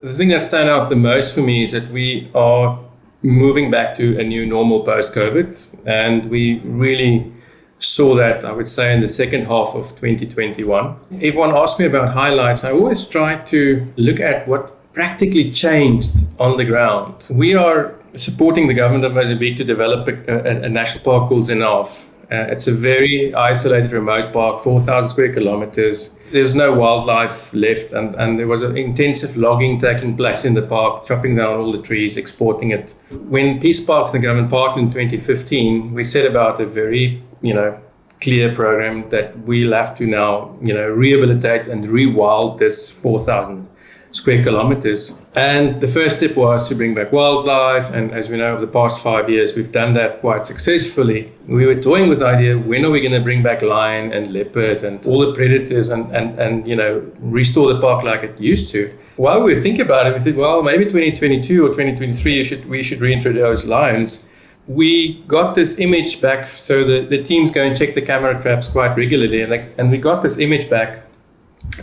The thing that stands out the most for me is that we are moving back to a new normal post-COVID, and we really saw that, I would say, in the second half of 2021. If one asks me about highlights, I always try to look at what practically changed on the ground. We are supporting the Government of Mozambique to develop a national park called Zinave. It's a very isolated remote park, 4,000 square kilometers. There's no wildlife left, and there was an intensive logging taking place in the park, chopping down all the trees, exporting it. When Peace Parks and the government partnered in 2015, we set about a very, clear program that we'll have to now, rehabilitate and rewild this 4,000 square kilometers. And the first step was to bring back wildlife. And as we know, over the past 5 years, we've done that quite successfully. We were toying with the idea, when are we going to bring back lion and leopard and all the predators and restore the park like it used to? While we were thinking about it, we thought, well, maybe 2022 or 2023, we should reintroduce lions. We got this image back, so the teams go and check the camera traps quite regularly. And we got this image back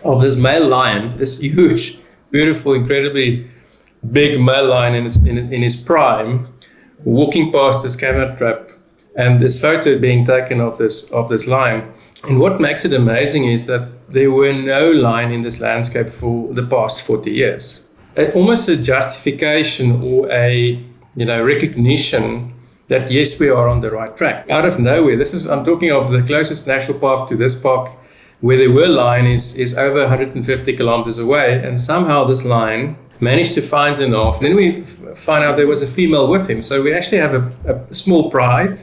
of this male lion, this huge, beautiful, incredibly big male lion in his prime, walking past this camera trap, and this photo being taken of this lion. And what makes it amazing is that there were no lion in this landscape for the past 40 years. Almost a justification or a recognition that yes, we are on the right track. Out of nowhere, I'm talking of the closest national park to this park, where there were lion is over 150 kilometers away, and somehow this lion managed to find enough. Then we find out there was a female with him. So we actually have a small pride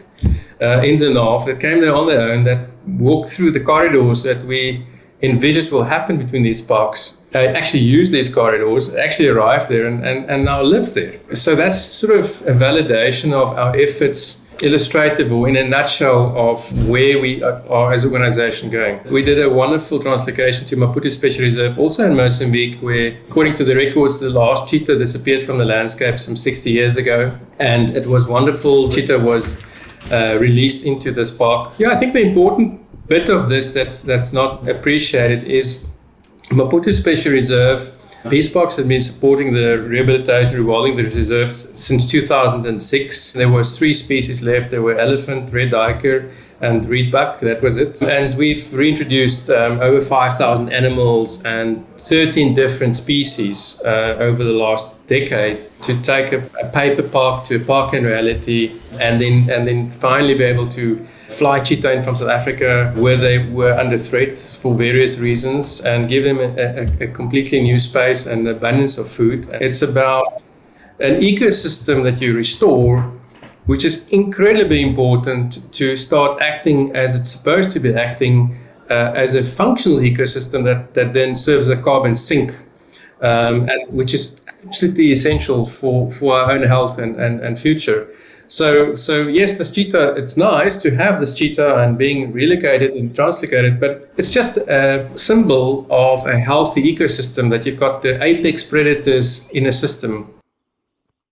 in Zinave that came there on their own, that walked through the corridors that we envisaged will happen between these parks. They actually use these corridors, actually arrived there and now lives there. So that's sort of a validation of our efforts, illustrative or in a nutshell of where we are as an organization going. We did a wonderful translocation to Maputo Special Reserve, also in Mozambique, where, according to the records, the last cheetah disappeared from the landscape some 60 years ago. And it was wonderful. Cheetah was released into this park. Yeah, I think the important bit of this that's not appreciated is Maputo Special Reserve. Peace Parks have been supporting the rehabilitation, rewilding the reserves since 2006. There was 3 species left. There were elephant, red duiker, and reedbuck. That was it. And we've reintroduced over 5,000 animals and 13 different species over the last decade to take a paper park to a park in reality, and then finally be able to fly cheetah in from South Africa, where they were under threat for various reasons, and give them a completely new space and abundance of food. It's about an ecosystem that you restore, which is incredibly important to start acting as it's supposed to be acting, as a functional ecosystem that then serves a carbon sink, and which is absolutely essential for our own health and future. So yes, this cheetah, it's nice to have this cheetah and being relocated and translocated, but it's just a symbol of a healthy ecosystem, that you've got the apex predators in a system